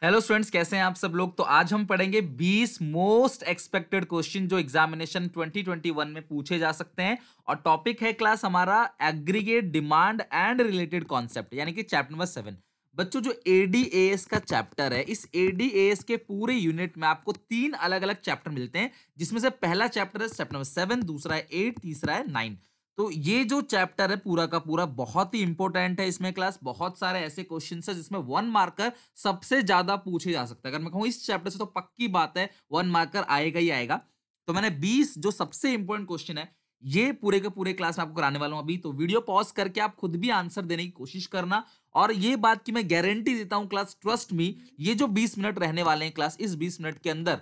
Hello students, कैसे हैं आप सब लोग। तो आज हम पढ़ेंगे 20 मोस्ट एक्सपेक्टेड क्वेश्चन जो एग्जामिनेशन 2021 में पूछे जा सकते हैं। और टॉपिक है क्लास हमारा aggregate demand and related concept, यानी कि चैप्टर नंबर 7। बच्चों, जो एडीएएस का चैप्टर है, इस एडीएएस के पूरे यूनिट में आपको 3 अलग अलग चैप्टर मिलते हैं, जिसमें से पहला चैप्टर है चैप्टर नंबर 7, दूसरा है 8, तीसरा है 9। तो ये जो चैप्टर है पूरा का पूरा बहुत ही इंपॉर्टेंट है। इसमें क्लास बहुत सारे ऐसे क्वेश्चन है जिसमें 1 मार्कर सबसे ज्यादा पूछे जा सकता है। अगर मैं कहूं इस चैप्टर से, तो पक्की बात है 1 मार्कर आएगा ही आएगा। तो मैंने 20 जो सबसे इंपॉर्टेंट क्वेश्चन है ये पूरे के पूरे क्लास में आपको कराने वाला हूं अभी। तो वीडियो पॉज करके आप खुद भी आंसर देने की कोशिश करना। और ये बात की मैं गारंटी देता हूं क्लास, ट्रस्ट मी, ये जो 20 मिनट रहने वाले हैं क्लास, इस 20 मिनट के अंदर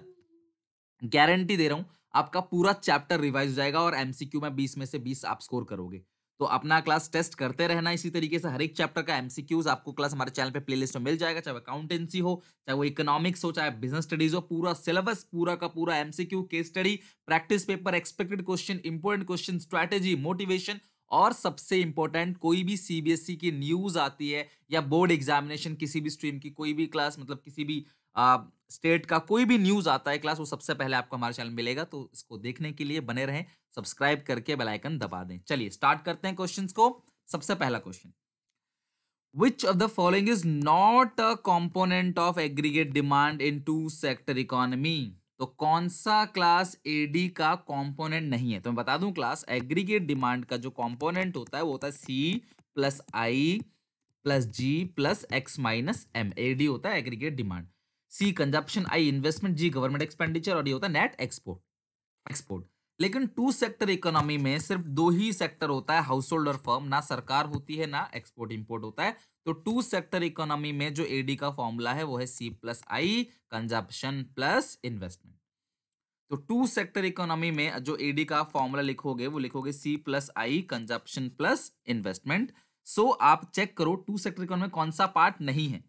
गारंटी दे रहा हूं आपका पूरा चैप्टर रिवाइज हो जाएगा और एमसीक्यू में 20 में से 20 आप स्कोर करोगे। तो अपना क्लास टेस्ट करते रहना इसी तरीके से। हर एक चैप्टर का एमसीक्यूज आपको क्लास हमारे चैनल पे प्लेलिस्ट में मिल जाएगा, चाहे अकाउंटेंसी हो, चाहे वो इकोनॉमिक्स हो, चाहे बिजनेस स्टडीज हो। पूरा सिलेबस पूरा का पूरा MCQ, case study, practice paper, expected question, important question, strategy, motivation, और सबसे इंपॉर्टेंट कोई भी सीबीएसई की न्यूज आती है या बोर्ड एग्जामिनेशन किसी भी स्ट्रीम की कोई भी क्लास, मतलब किसी भी स्टेट का कोई भी न्यूज आता है क्लास, वो सबसे पहले आपको हमारे चैनल में मिलेगा। तो इसको देखने के लिए बने रहें, सब्सक्राइब करके बेल आइकन दबा दें। चलिए स्टार्ट करते हैं क्वेश्चंस को। सबसे पहला question, which of the following is not a component of aggregate demand in two sector economy. तो कौन सा क्लास एडी का कंपोनेंट नहीं है? तो मैं बता दूं क्लास, एग्रीगेट डिमांड का जो कंपोनेंट होता है वो होता है C plus I plus G plus X minus M. AD होता है aggregate demand. C consumption, I investment, G government expenditure, और ये होता है नेट एक्सपोर्ट एक्सपोर्ट। लेकिन टू सेक्टर इकोनॉमी में सिर्फ दो ही सेक्टर होता है, हाउस होल्ड और फर्म। ना सरकार होती है ना एक्सपोर्ट इंपोर्ट होता है। तो टू सेक्टर इकोनॉमी में जो एडी का फॉर्मूला है वो है C plus I consumption plus investment. तो टू सेक्टर इकोनॉमी में जो एडी का फॉर्मूला लिखोगे वो लिखोगे सी plus I consumption plus investment. सो आप चेक करो टू सेक्टर इकोनॉमी में कौन सा पार्ट नहीं है।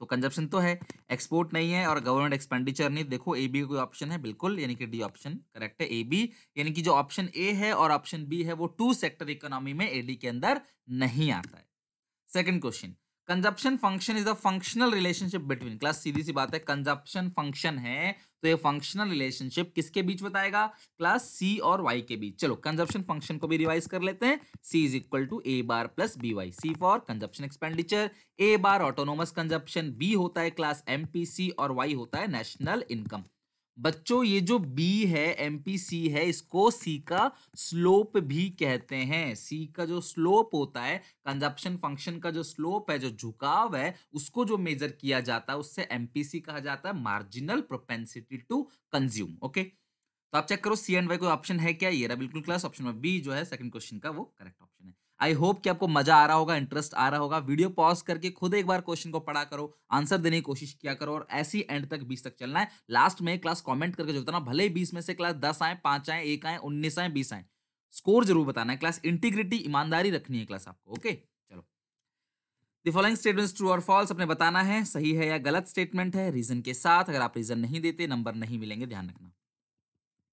तो कंजप्शन तो है, एक्सपोर्ट नहीं है, और गवर्नमेंट एक्सपेंडिचर नहीं। देखो ए बी कोई ऑप्शन है बिल्कुल, यानी कि डी ऑप्शन करेक्ट है, ए बी। यानी कि जो ऑप्शन ए है और ऑप्शन बी है वो टू सेक्टर इकोनॉमी में एडी के अंदर नहीं आता है। Second question, consumption function is the functional relationship between. Class सीधी सी बात है, कंजप्शन फंक्शन है तो ये फंक्शनल रिलेशनशिप किसके बीच बताएगा? क्लास सी और वाई के बीच। चलो कंजप्शन फंक्शन को भी रिवाइज कर लेते हैं। C is equal to A bar plus B Y. C for consumption expenditure, A bar autonomous consumption, B होता है क्लास एमपीसी, और वाई होता है नेशनल इनकम। बच्चों ये जो बी है, एमपीसी है, इसको सी का स्लोप भी कहते हैं। सी का जो स्लोप होता है, कंजप्शन फंक्शन का जो स्लोप है, जो झुकाव है, उसको जो मेजर किया जाता है उससे एमपीसी कहा जाता है, marginal propensity to consume. Okay, तो आप चेक करो सी एंड वाई कोई ऑप्शन है क्या? ये रहा बिल्कुल क्लास, ऑप्शन नंबर बी जो है सेकंड क्वेश्चन का वो करेक्ट ऑप्शन है। आई होप कि आपको मजा आ रहा होगा, इंटरेस्ट आ रहा होगा। वीडियो पॉज करके खुद एक बार क्वेश्चन को पढ़ा करो, आंसर देने की कोशिश किया करो, और ऐसी एंड तक 20 तक चलना है। लास्ट में क्लास कमेंट करके जो बताना, भले ही 20 में से क्लास 10 आए, 5 आए, 1 आए, 19 आए, 20 आए, स्कोर जरूर बताना है। क्लास इंटीग्रिटी, ईमानदारी रखनी है क्लास आपको। ओके चलो, द फॉलोइंग स्टेटमेंट ट्रू और फॉल्स अपने बताना है, सही है या गलत स्टेटमेंट है, रीजन के साथ। अगर आप रीजन नहीं देते नंबर नहीं मिलेंगे, ध्यान रखना।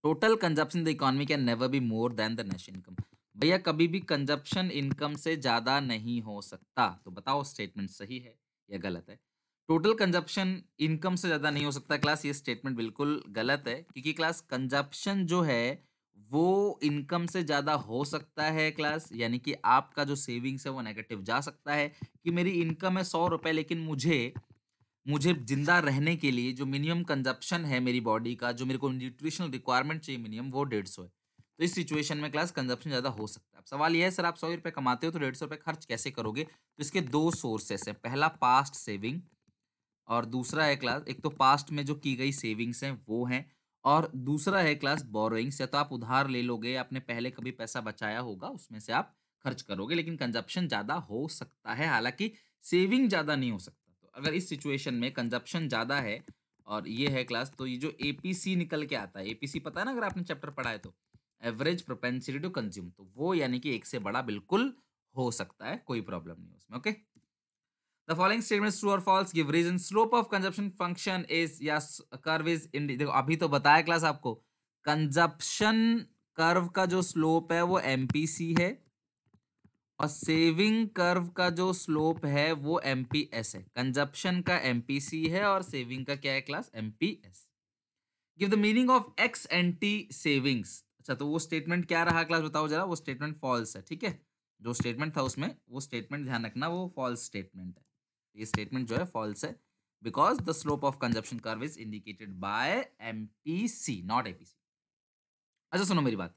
Total consumption in the economy can never be more than the national income. भैया कभी भी कंजप्शन इनकम से ज्यादा नहीं हो सकता। तो बताओ स्टेटमेंट सही है या गलत है? टोटल कंजप्शन इनकम से ज्यादा नहीं हो सकता क्लास, ये स्टेटमेंट बिल्कुल गलत है। क्योंकि क्लास कंजप्शन जो है वो इनकम से ज्यादा हो सकता है क्लास, यानी कि आपका जो सेविंग्स है वो नेगेटिव जा सकता है। कि मेरी इनकम है 100 रुपए, लेकिन मुझे मुझे जिंदा रहने के लिए जो मिनिमम कंजप्शन है मेरी बॉडी का, जो मेरे को न्यूट्रिशनल रिक्वायरमेंट चाहिए मिनिमम, वो 150 है। तो इस सिचुएशन में क्लास कंजप्शन ज्यादा हो सकता है। अब सवाल यह है सर, आप 100 रुपए कमाते हो तो 150 रुपए खर्च कैसे करोगे? तो इसके दो सोर्सेस है, पहला पास्ट सेविंग, और दूसरा है क्लास, एक तो पास्ट में जो की गई सेविंग्स हैं वो हैं, और दूसरा है क्लास बोरोइंग्स, या तो आप उधार ले लोगे, आपने पहले कभी पैसा बचाया होगा उसमें से आप खर्च करोगे। लेकिन कंजप्शन ज्यादा हो सकता है, हालांकि सेविंग ज्यादा नहीं हो सकता। तो अगर इस सिचुएशन में कंजप्शन ज्यादा है और ये है क्लास, तो ये जो एपीसी निकल के आता है, एपीसी पता है ना अगर आपने चैप्टर पढ़ा है तो, एवरेज प्रोपेंसिटी टू कंज्यूम, तो वो यानी कि एक से बड़ा बिल्कुल हो सकता है, कोई प्रॉब्लम नहीं है उसमें। Okay, the following statements true or false, give reason। slope of consumption function is, या curve is देखो अभी तो बताया क्लास आपको, कंजप्शन कर्व का जो स्लोप है वो एमपीसी है, और सेविंग कर्व का जो स्लोप है वो एमपीएस है, कंजप्शन का एमपीसी है और सेविंग का क्या है class, MPS. Give the meaning of x anti savings. अच्छा, तो वो स्टेटमेंट क्या रहा क्लास, बताओ जरा। वो स्टेटमेंट फॉल्स है, ठीक है। जो स्टेटमेंट था उसमें, वो स्टेटमेंट ध्यान रखना, वो फॉल्स स्टेटमेंट है। ये स्टेटमेंट जो है फॉल्स है, because the slope of consumption curve is indicated by MPC, not APC. अच्छा सुनो मेरी बात,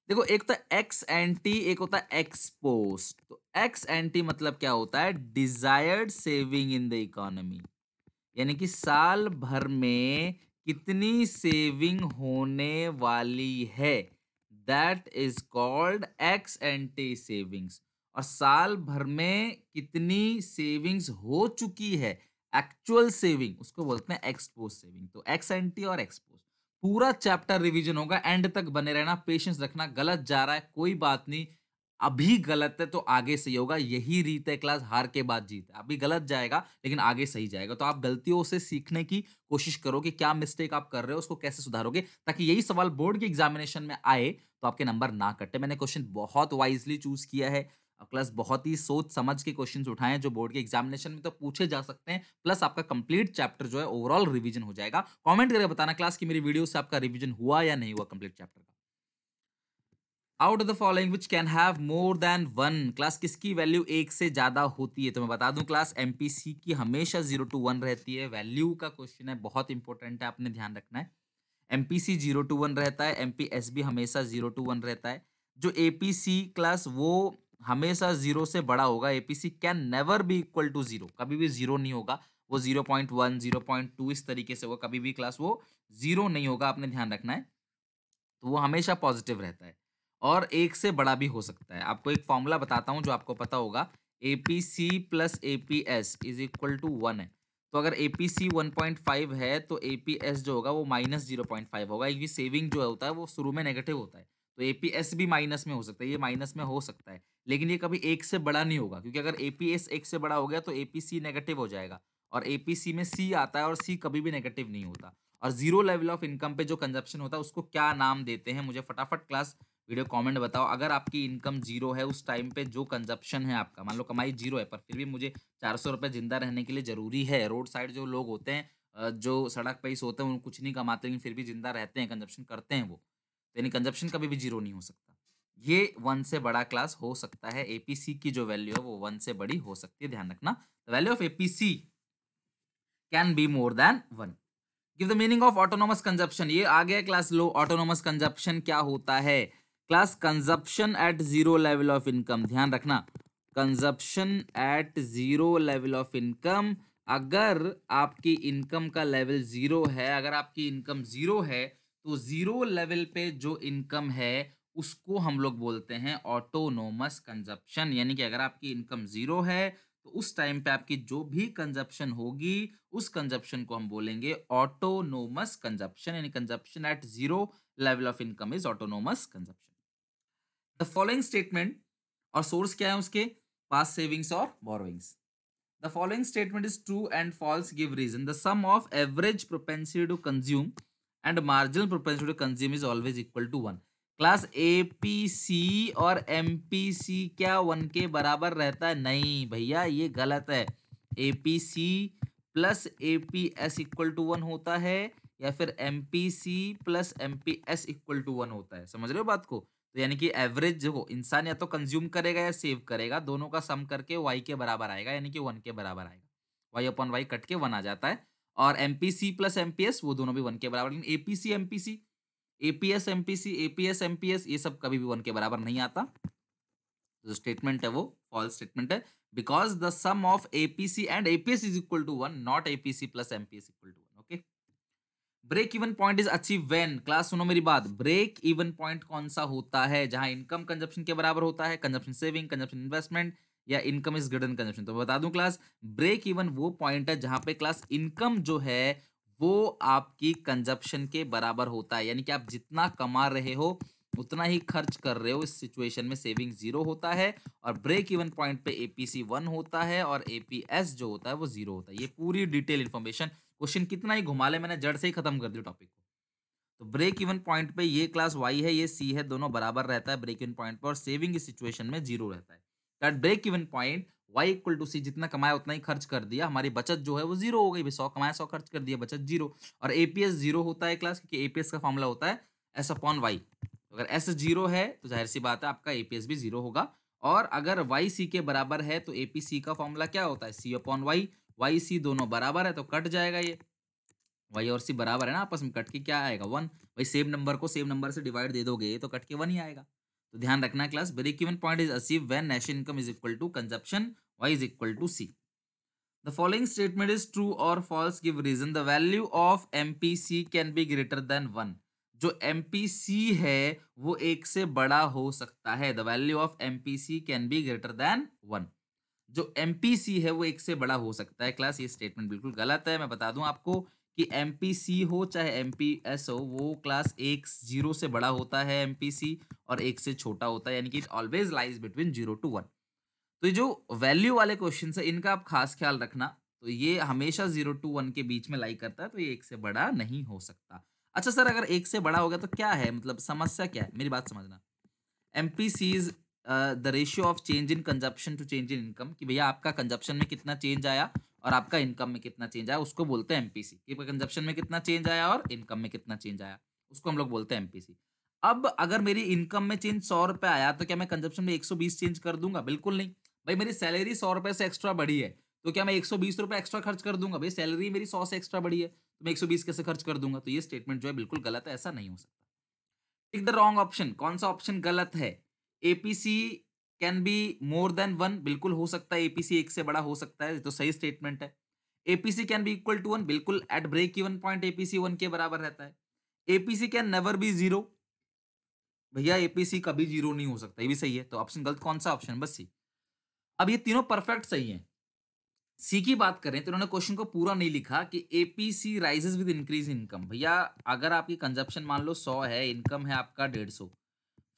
देखो एक होता है एक्स एंटी, एक होता है एक्स पोस्ट। तो एक्स एंटी मतलब क्या होता है, desired saving in the economy, यानी कि साल भर में कितनी सेविंग होने वाली है, that is called x anti savings. और साल भर में कितनी सेविंग्स हो चुकी है, एक्चुअल सेविंग, उसको बोलते हैं एक्स पोस्ट सेविंग। तो एक्स एंटी और एक्स पोस्ट पूरा चैप्टर रिवीजन होगा, एंड तक बने रहना, पेशेंस रखना। गलत जा रहा है कोई बात नहीं, अभी गलत है तो आगे सही होगा, यही रीत है क्लास, हार के बाद जीत है। अभी गलत जाएगा लेकिन आगे सही जाएगा, तो आप गलतियों से सीखने की कोशिश करो कि क्या मिस्टेक आप कर रहे हो, उसको कैसे सुधारोगे, ताकि यही सवाल बोर्ड के एग्जामिनेशन में आए तो आपके नंबर ना कटे। मैंने क्वेश्चन बहुत वाइजली चूज किया है, प्लस बहुत ही सोच समझ के क्वेश्चंस उठाए हैं जो बोर्ड के एग्जामिनेशन में तो पूछे जा सकते हैं, प्लस आपका कंप्लीट चैप्टर जो है ओवरऑल रिवीजन हो जाएगा। कमेंट करके बताना क्लास की मेरी वीडियो से आपका रिवीजन हुआ या नहीं हुआ कंप्लीट चैप्टर का। Out of the following which can have more than one, class किसकी वैल्यू एक से ज्यादा होती है, तो मैं बता दूं क्लास एमपीसी की हमेशा 0 to 1 रहती है। वैल्यू का क्वेश्चन है, बहुत इंपॉर्टेंट है, आपने ध्यान रखना है। एमपीसी 0 to 1 रहता है, एमपीएस भी हमेशा 0 to 1 रहता है। जो एपीसी क्लास वो हमेशा जीरो से बड़ा होगा, APC can never be equal to zero, कभी भी जीरो नहीं होगा, वो 0.1 0.2 इस तरीके से होगा, कभी भी क्लास वो जीरो नहीं होगा, आपने ध्यान रखना है। तो वो हमेशा पॉजिटिव रहता है और एक से बड़ा भी हो सकता है। आपको एक फॉर्मूला बताता हूँ जो आपको पता होगा, APC plus APS is equal to 1 है। तो अगर एपीसी 1.5 है तो एपीएस जो होगा वो -0.5 होगा, क्योंकि सेविंग जो होता है वो शुरू में नेगेटिव होता है। तो एपीएस भी माइनस में हो सकता है, ये माइनस में हो सकता है, लेकिन ये कभी एक से बड़ा नहीं होगा, क्योंकि अगर एपीएस एक से बड़ा हो गया तो एपीसी नेगेटिव हो जाएगा, और एपीसी में सी आता है और सी कभी भी नेगेटिव नहीं होता। और जीरो लेवल ऑफ इनकम पे जो कंजप्शन होता है उसको क्या नाम देते हैं, मुझे फटाफट क्लास वीडियो कमेंट बताओ। अगर आपकी इनकम जीरो है उस टाइम पे, जो कंजप्शन है आपका, मान लो कमाई जीरो है पर फिर भी मुझे 400 रुपए जिंदा रहने के लिए जरूरी है। रोड साइड जो लोग होते हैं, जो सड़क पे ही सोते हैं, वो कुछ नहीं कमाते लेकिन फिर भी जिंदा रहते हैं, कंजप्शन करते हैं वो, तो यानी कंजप्शन कभी भी जीरो नहीं हो सकता। ये 1 से बड़ा क्लास हो सकता है, एपीसी की जो वैल्यू है वो 1 से बड़ी हो सकती है, ध्यान रखना। Value of APC can be more than 1। Give the meaning of autonomous consumption, ये आ गया क्लास। लो, ऑटोनोमस कंजप्शन क्या होता है class, consumption at zero level of income, ध्यान रखना, consumption at zero level of income. अगर आपकी इनकम का लेवल जीरो है, अगर आपकी इनकम जीरो है, तो जीरो लेवल पे जो इनकम है उसको हम लोग बोलते हैं ऑटोनोमस कंजप्शन। यानी कि अगर आपकी इनकम जीरो है तो उस टाइम पे आपकी जो भी कंजप्शन होगी उस कंजप्शन को हम बोलेंगे ऑटोनोमस कंजप्शन, यानी consumption at zero level of income is autonomous consumption. The following statement, और सोर्स क्या है उसके, पास्ट सेविंग्स और borrowings. The following statement is true and false, give reason. The sum of average propensity to consume and marginal propensity to consume is always equal to 1। Class APC और MPC क्या 1 के बराबर रहता है, नहीं भैया ये गलत है। APC plus APS equal to 1 होता है, या फिर MPC plus MPS equal to 1 होता है, समझ रहे हो बात को। तो यानी कि एवरेज जो इंसान या तो कंज्यूम करेगा या सेव करेगा, दोनों का सम करके वाई के बराबर आएगा, यानी कि 1 के बराबर आएगा। वाई अपॉन वाई कट के 1 आ जाता है। और एमपीसी प्लस एमपीएस वो दोनों भी 1 के बराबर, लेकिन APC MPC, APS MPC, APS MPS ये सब कभी भी 1 के बराबर नहीं आता। जो स्टेटमेंट है वो फॉल्स स्टेटमेंट है, because the sum of APC and APS is equal to 1, not APC plus MPS equal to 1। Okay. Break even point is achieve when, class सुनो मेरी बात, ब्रेक इवन पॉइंट कौन सा होता है, जहां इनकम कंजप्शन के बराबर होता है, कंजप्शन सेविंग, कंजप्शन इन्वेस्टमेंट, या income is greater than consumption. तो मैं बता दूं क्लास, ब्रेक इवन वो पॉइंट है जहां पे क्लास इनकम जो है वो आपकी कंजप्शन के बराबर होता है, यानी कि आप जितना कमा रहे हो उतना ही खर्च कर रहे हो, इस सिचुएशन में सेविंग जीरो होता है, और ब्रेक इवन पॉइंट पे एपीसी 1 होता है और एपीएस जो होता है वो जीरो होता है। ये पूरी डिटेल इन्फॉर्मेशन, क्वेश्चन कितना ही घुमा ले मैंने जड़ से ही खत्म कर दिया टॉपिक को। तो ब्रेक इवन पॉइंट पे ये क्लास वाई है, ये सी है, दोनों बराबर रहता है ब्रेक इवन पॉइंट पे, और सेविंग इस सिचुएशन में जीरो रहता है। At break even point Y equal to C, जितना कमाया उतना ही खर्च कर दिया, हमारी बचत जो है वो जीरो हो गई। 100 कमाया 100 खर्च कर दिया, बचत जीरो। और एपीएस जीरो होता है क्लास, क्योंकि एपीएस का फॉर्मूला होता है एस अपॉन वाई। अगर एस जीरो है तो जाहिर सी बात है आपका एपीएस भी जीरो होगा। और अगर वाई सी के बराबर है तो एपीसी का फॉर्मूला क्या होता है, सी अपॉन वाई। वाई सी दोनों बराबर है तो कट जाएगा ये, वाई और सी बराबर है ना आपस में, कट के क्या आएगा 1। भाई सेम नंबर को सेम नंबर से डिवाइड दे दोगे तो कट के 1 ही आएगा। तो ध्यान रखना class, break even point is achieve when national income is equal to consumption, Y is equal to C. The following statement is true और false, give reason. The value of MPC can be greater than 1। जो MPC है वो एक से बड़ा हो सकता है। The value of MPC can be greater than 1। जो एमपीसी है वो एक से बड़ा हो सकता है क्लास, ये स्टेटमेंट बिल्कुल गलत है। मैं बता दूं आपको कि एमपीसी हो चाहे एमपीएस हो, वो क्लास एक जीरो से बड़ा होता है एमपीसी, और एक से छोटा होता है, यानी कि it always lies between 0 to 1। तो ये जो वैल्यू वाले क्वेश्चन है इनका आप खास ख्याल रखना। तो ये हमेशा 0 to 1 के बीच में लाई करता है, तो ये एक से बड़ा नहीं हो सकता। अच्छा सर, अगर एक से बड़ा हो गया तो क्या है, मतलब समस्या क्या है, मेरी बात समझना। MPC is the ratio of change in consumption to change in income, कि भैया आपका कंजप्शन में कितना चेंज आया और आपका इनकम में कितना चेंज आया, उसको बोलते हैं एमपीसी। कि कंजप्शन में कितना चेंज आया और इनकम में कितना चेंज आया, उसको हम लोग बोलते हैं एमपीसी। अब अगर मेरी इनकम में चेंज 100 रुपए आया तो क्या मैं कंजप्शन में 120 चेंज कर दूंगा? बिल्कुल नहीं। भाई मेरी सैलरी 100 रुपए से एक्स्ट्रा बढ़ी है, तो क्या मैं 120 रुपए एक्स्ट्रा खर्च कर दूंगा? भाई सैलरी मेरी 100 से एक्स्ट्रा बढ़ी है तो मैं 120 कैसे खर्च कर दूंगा? तो ये स्टेटमेंट जो है बिल्कुल गलत है, ऐसा नहीं हो सकता। टिक द रॉन्ग ऑप्शन, कौन सा ऑप्शन गलत है? APC can be more than 1, बिल्कुल हो सकता है एपीसी एक से बड़ा हो सकता है, तो सही स्टेटमेंट है। APC can be equal to 1, बिल्कुल at break even point APC 1 के बराबर रहता है। APC can never be zero, भैया एपीसी कभी जीरो नहीं हो सकता, ये भी सही है। तो ऑप्शन गलत कौन सा ऑप्शन? बस सी। अब ये तीनों परफेक्ट सही है। सी की बात करें तो उन्होंने क्वेश्चन को पूरा नहीं लिखा कि APC rises with increase income. भैया अगर आपकी कंजप्शन मान लो 100 है, इनकम है आपका 150,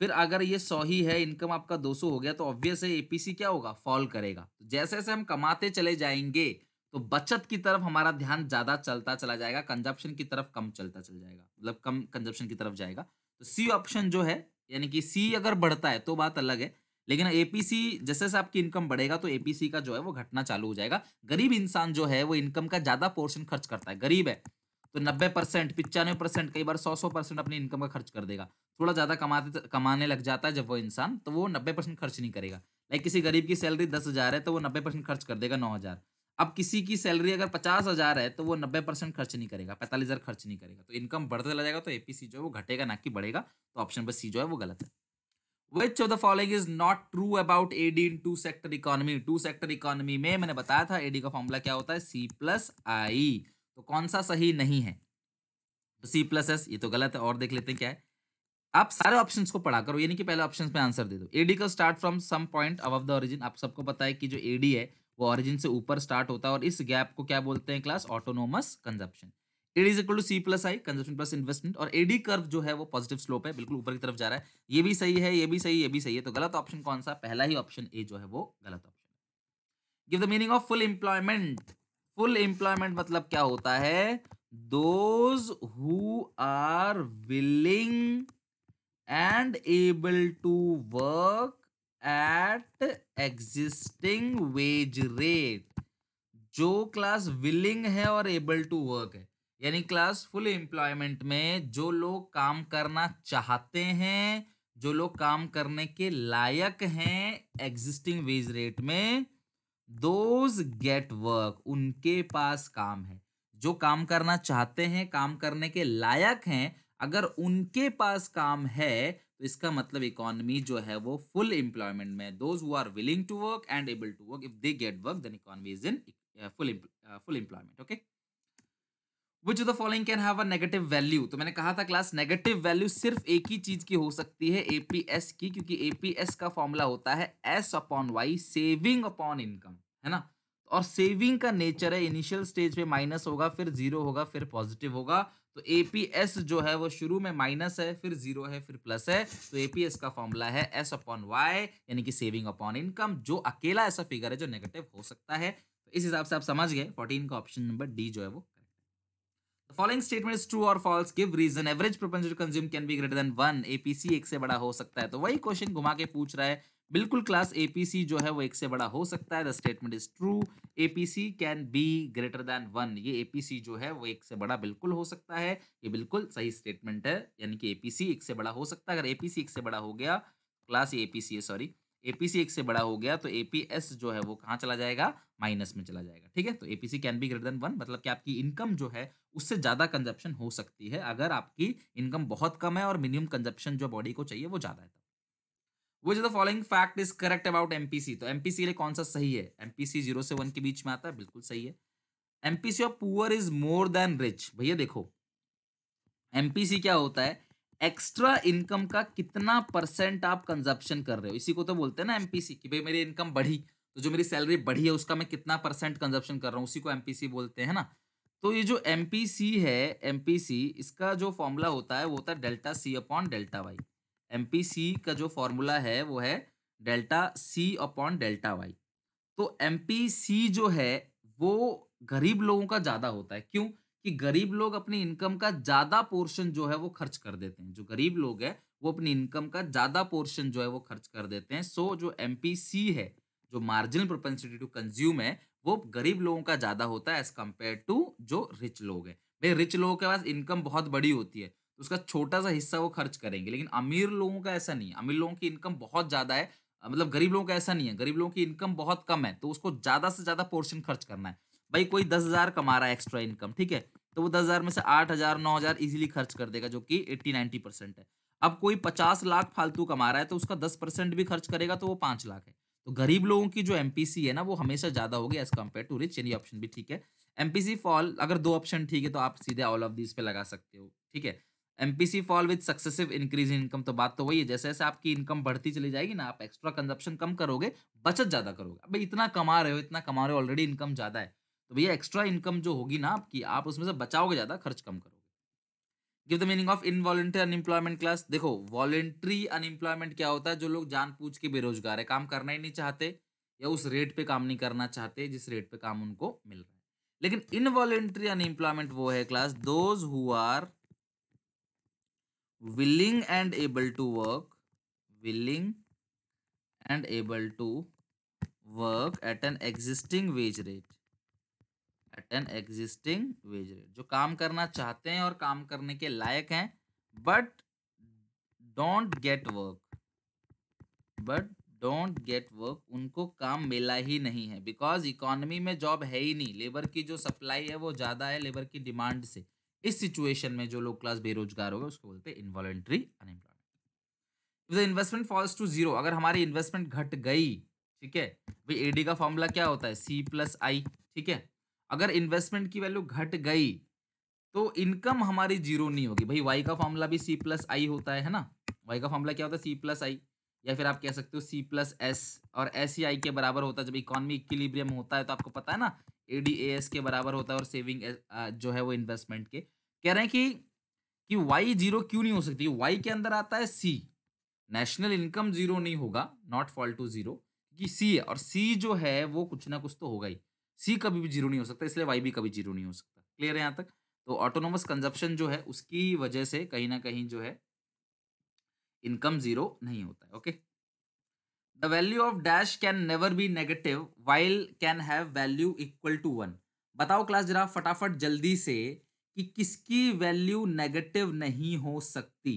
फिर अगर ये 100 ही है, इनकम आपका 200 हो गया, तो ऑब्वियस है एपीसी क्या होगा, फॉल करेगा। तो जैसे जैसे हम कमाते चले जाएंगे तो बचत की तरफ हमारा ध्यान ज्यादा चलता चला जाएगा, कंजप्शन की तरफ कम चलता चला जाएगा, मतलब कम कंजप्शन की तरफ जाएगा। तो सी ऑप्शन जो है, यानी कि सी अगर बढ़ता है तो बात अलग है, लेकिन एपीसी जैसे जैसे आपकी इनकम बढ़ेगा तो एपीसी का जो है वो घटना चालू हो जाएगा। गरीब इंसान जो है वो इनकम का ज्यादा पोर्शन खर्च करता है, गरीब है तो 90%, 95%, कई बार 100% अपनी इनकम का खर्च कर देगा। थोड़ा ज्यादा कमाने लग जाता है जब वो इंसान, तो वो 90% खर्च नहीं करेगा। लाइक किसी गरीब की सैलरी 10,000 है तो वो 90% खर्च कर देगा 9,000। अब किसी की सैलरी अगर 50,000 है तो वो 90% खर्च नहीं करेगा, 45,000 खर्च नहीं करेगा। तो इनकम बढ़ते चला जाएगा तो एपीसी जो है वो घटेगा ना कि बढ़ेगा। तो ऑप्शन बस सी जो है वो गलत है। Which of the following is not true about AD in two sector economy? Two sector economy में मैंने बताया था एडी का फॉर्मूला क्या होता है, सी प्लस आई। तो कौन सा सही नहीं है? तो सी प्लस एस, ये तो गलत है। और देख लेते हैं क्या है। आप सारे ऑप्शंस को पढ़ा करो, यानी कि पहले ऑप्शंस में आंसर दे दो। एडी का start from some point above the origin, आप सबको पता है कि जो एडी है वो ओरिजिन से ऊपर स्टार्ट होता है, और इस गैप को क्या बोलते हैं class, autonomous consumption. AD is equal to C plus I, consumption plus investment. और एडी कर्व जो है वो पॉजिटिव स्लोप है, बिल्कुल ऊपर की तरफ जा रहा है। ये भी सही है, ये भी सही, ये भी सही है। तो गलत ऑप्शन कौन सा? पहला ही ऑप्शन ए जो है वो गलत ऑप्शन है। Give the meaning of full employment. Full employment मतलब क्या होता है? Those who are willing and able to work at existing wage rate। जो क्लास विलिंग है और एबल टू वर्क है, यानी क्लास फुल एम्प्लॉयमेंट में जो लोग काम करना चाहते हैं, जो लोग काम करने के लायक हैं एग्जिस्टिंग वेज रेट में, दोज गेट वर्क, उनके पास काम है। जो काम करना चाहते हैं, काम करने के लायक हैं, अगर उनके पास काम है तो इसका मतलब इकोनॉमी जो है वो फुल एम्प्लॉयमेंट में। Those who are willing to work and able to work, if they get work then economy is in full employment. Okay, which of the following can have a negative value? तो मैंने कहा था class, negative value सिर्फ एक ही चीज की हो सकती है, एपीएस की, क्योंकि एपीएस का फॉर्मूला होता है S upon Y, saving upon income, है ना। और सेविंग का नेचर है इनिशियल स्टेज पे माइनस होगा, फिर जीरो होगा, फिर पॉजिटिव होगा। तो एपीएस जो है वो शुरू में माइनस है, फिर जीरो है, फिर प्लस है। तो एपीएस का फॉर्मूला है एस अपॉन वाई, यानी कि सेविंग अपॉन इनकम, जो अकेला ऐसा फिगर है जो नेगेटिव हो सकता है। तो इस हिसाब से आप समझ गए 14 का ऑप्शन नंबर डी जो है वो correct है। The following statement is true or false, give reason। Average propensity to consume can be greater than 1। APC एक से बड़ा हो सकता है, तो वही क्वेश्चन घुमा के पूछ रहा है, बिल्कुल क्लास, एपीसी जो है वो एक से बड़ा हो सकता है। The statement is true, APC can be greater than 1। ये एपीसी जो है वो एक से बड़ा बिल्कुल हो सकता है। ये बिल्कुल सही स्टेटमेंट है, यानी कि एपीसी एक से बड़ा हो सकता है। अगर एपीसी एक से बड़ा हो गया, क्लास ये एपीसी है सॉरी, एपीसी एक से बड़ा हो गया तो एपीएस जो है वो कहाँ चला जाएगा, माइनस में चला जाएगा। ठीक है, तो APC can be greater than 1 मतलब कि आपकी इनकम जो है उससे ज्यादा कंजप्शन हो सकती है अगर आपकी इनकम बहुत कम है और मिनिमम कंजप्शन जो बॉडी को चाहिए वो ज्यादा है। Which of the following fact is correct about MPC? तो एमपीसी के लिए कौन सा सही है? एमपीसी 0 से 1 के बीच में आता है, बिल्कुल सही है। MPC of poor is more than rich, भैया देखो एमपीसी क्या होता है, एक्स्ट्रा इनकम का कितना परसेंट आप कंजप्शन कर रहे हो, इसी को तो बोलते हैं ना एमपीसी, कि भाई मेरी इनकम बढ़ी तो जो मेरी सैलरी बढ़ी है उसका मैं कितना परसेंट कंजप्शन कर रहा हूँ, उसी को एमपीसी बोलते हैं ना। तो ये जो एमपीसी है, एमपीसी इसका जो फॉर्मूला होता है वो होता है delta C upon delta Y. MPC का जो फॉर्मूला है वो है delta C upon delta Y. तो एमपीसी जो है वो गरीब लोगों का ज्यादा होता है, क्यों? कि गरीब लोग अपनी इनकम का ज्यादा पोर्शन जो है वो खर्च कर देते हैं। जो गरीब लोग हैं वो अपनी इनकम का ज्यादा पोर्शन जो है वो खर्च कर देते हैं। सो जो एमपीसी है, जो मार्जिनल प्रोपेंसिटी टू कंज्यूम है, वो गरीब लोगों का ज्यादा होता है एज कंपेयर टू जो रिच लोग हैं। भाई रिच लोगों के पास इनकम बहुत बड़ी होती है तो उसका छोटा सा हिस्सा वो खर्च करेंगे, लेकिन अमीर लोगों का ऐसा नहीं है। अमीर लोगों की इनकम बहुत ज्यादा है, मतलब गरीब लोगों का ऐसा नहीं है। गरीब लोगों की इनकम बहुत कम है तो उसको ज्यादा से ज्यादा पोर्शन खर्च करना है। भाई कोई 10,000 कमा रहा है एक्स्ट्रा इनकम, ठीक है, तो वो 10,000 में से 8,000 9,000 इजीली खर्च कर देगा, जो कि 80-90% है। अब कोई 50 लाख फालतू कमा रहा है तो उसका 10% भी खर्च करेगा तो वो 5 लाख है। तो गरीब लोगों की जो एमपीसी है ना वो हमेशा ज्यादा होगी एज कम्पेयर टू रिच। यानी ऑप्शन भी ठीक है। एमपीसी फॉल, अगर दो ऑप्शन ठीक है तो आप सीधे ऑल ऑफ दीज पे लगा सकते हो, ठीक है। MPC fall with successive increase in income, तो बात तो वही है, जैसे जैसे आपकी इनकम बढ़ती चली जाएगी ना, आप एक्स्ट्रा कंजप्शन कम करोगे, बचत ज्यादा करोगे। अब भाई इतना कमा रहे हो, इतना कमा रहे हो, ऑलरेडी इनकम ज्यादा है, तो भैया एक्स्ट्रा इनकम जो होगी ना आपकी, आप उसमें से बचाओगे ज्यादा, खर्च कम करोगे। Give the meaning of involuntary unemployment class. देखो वॉलेंट्री अनएम्प्लॉयमेंट क्या होता है, जो लोग जानबूझ के बेरोजगार है, काम करना ही नहीं चाहते या उस रेट पे काम नहीं करना चाहते जिस रेट पे काम उनको मिल रहा है। लेकिन इनवॉलेंट्री अनएम्प्लॉयमेंट वो है class, those who are willing and able to work, willing and able to work at an existing wage rate, at an existing wage rate, जो काम करना चाहते हैं और काम करने के लायक हैं, but don't get work, but don't get work, उनको काम मिला ही नहीं है, बिकॉज इकोनॉमी में जॉब है ही नहीं, लेबर की जो सप्लाई है वो ज्यादा है लेबर की डिमांड से। इस सिचुएशन में जो लोग क्लास बेरोजगार हो गए उसको बोलते हैं involuntary unemployment. If the investment falls to zero, अगर हमारी इन्वेस्टमेंट घट गई, ठीक है, भाई एडी का फॉर्मूला क्या होता है, सी प्लस आई, ठीक है। अगर इन्वेस्टमेंट की वैल्यू घट गई तो इनकम हमारी जीरो नहीं होगी। भाई वाई का फॉर्मूला भी सी प्लस आई होता है ना, वाई का फॉर्मूला क्या होता है, सी प्लस आई, या फिर आप कह सकते हो सी प्लस एस, और एस ही आई के बराबर होता है। जब इकोनॉमी इक्विलिब्रियम होता है तो आपको पता है ना, एडी ए एस के बराबर होता है, और सेविंग जो है वो इन्वेस्टमेंट के। कह रहे हैं कि वाई जीरो क्यों नहीं हो सकती, वाई के अंदर आता है सी, नेशनल इनकम जीरो नहीं होगा, नॉट फॉल टू जीरो, क्योंकि सी है और सी जो है वो कुछ ना कुछ तो होगा ही। सी कभी भी जीरो नहीं हो सकता, इसलिए वाई भी कभी जीरो नहीं हो सकता। क्लियर है यहाँ तक? तो ऑटोनोमस कंजप्शन जो है उसकी वजह से कहीं ना कहीं जो है इनकम जीरो नहीं होता है। Okay, the value of dash can never be negative while can have value equal to 1। बताओ क्लास जरा फटाफट जल्दी से कि किसकी वैल्यू नेगेटिव नहीं हो सकती।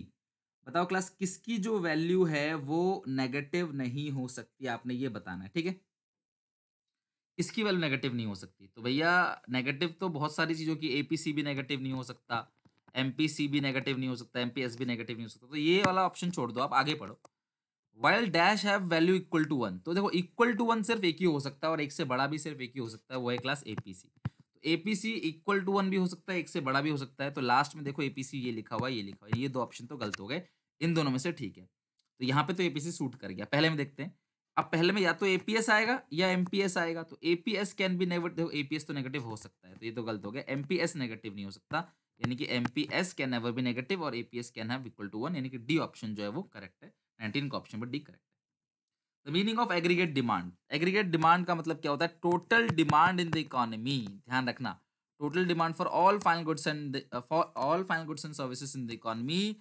बताओ क्लास किसकी जो वैल्यू है वो नेगेटिव नहीं हो सकती, आपने ये बताना है, ठीक है। किसकी वैल्यू नेगेटिव नहीं हो सकती, तो भैया नेगेटिव तो बहुत सारी चीजों की, एपीसी भी नेगेटिव नहीं हो सकता, एमपीसी भी नेगेटिव नहीं हो सकता, एमपीएस भी नेगेटिव नहीं हो सकता, तो ये वाला ऑप्शन छोड़ दो, आप आगे पढ़ो। While dash have value equal to 1, तो देखो इक्वल टू 1 सिर्फ एक ही हो सकता है और एक से बड़ा भी सिर्फ एक ही हो सकता है, वो है क्लास एपीसी। तो एपीसी इक्वल टू 1 भी हो सकता है, एक से बड़ा भी हो सकता है, तो लास्ट में देखो एपीसी ये लिखा हुआ है, ये लिखा हुआ है, ये दो ऑप्शन तो गलत हो गए, इन दोनों में से ठीक है। तो यहाँ पे तो एपीसी सूट कर गया। पहले में देखते हैं, अब पहले में या तो एपीएस आएगा या एमपीएस आएगा, तो एपीएस कैन बी नेगेटिव, देखो एपीएस तो नेगेटिव हो सकता है तो ये तो गलत हो गया, एमपीएस नेगेटिव नहीं हो सकता, यानी कि MPS can never be negative और APS can have equal to 1, यानी कि डी ऑप्शन जो है वो करेक्ट है, 19 का ऑप्शन पर डी करेक्ट है। The meaning of aggregate demand, aggregate demand का मतलब क्या होता है, total demand in the economy, ध्यान रखना, total demand for all final goods and for all final goods and services in the economy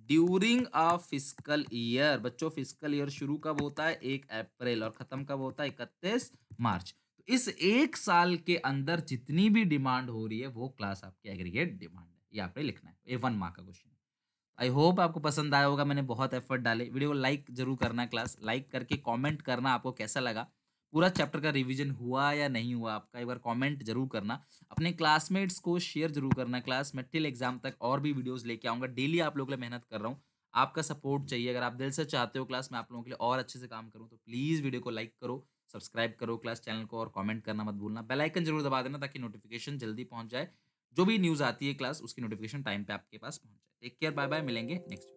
during a fiscal year. बच्चों fiscal year शुरू कब होता है? 1 अप्रैल, और खत्म कब होता है? 31 मार्च। तो इस एक साल के अंदर जितनी भी डिमांड हो रही है वो क्लास आपकी एग्रीगेट डिमांड है, ये आपने लिखना है। ये 1 मार्क का क्वेश्चन है। आई होप आपको पसंद आया होगा, मैंने बहुत एफर्ट डाले। वीडियो को लाइक जरूर करना, क्लास लाइक करके कमेंट करना आपको कैसा लगा, पूरा चैप्टर का रिवीजन हुआ या नहीं हुआ आपका, एक बार कमेंट जरूर करना। अपने क्लासमेट्स को शेयर जरूर करना। क्लास में टिल एग्जाम तक और भी वीडियोस लेके आऊंगा, डेली आप लोगों के लिए मेहनत कर रहा हूँ। आपका सपोर्ट चाहिए, अगर आप दिल से चाहते हो क्लास में आप लोगों के लिए और अच्छे से काम करूँ, तो प्लीज वीडियो को लाइक करो, सब्सक्राइब करो क्लास चैनल को, और कमेंट करना मत भूलना। बेल आइकन जरूर दबा देना ताकि नोटिफिकेशन जल्दी पहुंच जाए। जो भी न्यूज़ आती है क्लास, उसकी नोटिफिकेशन टाइम पे आपके पास पहुंच जाए। टेक केयर, बाय बाय, मिलेंगे नेक्स्ट।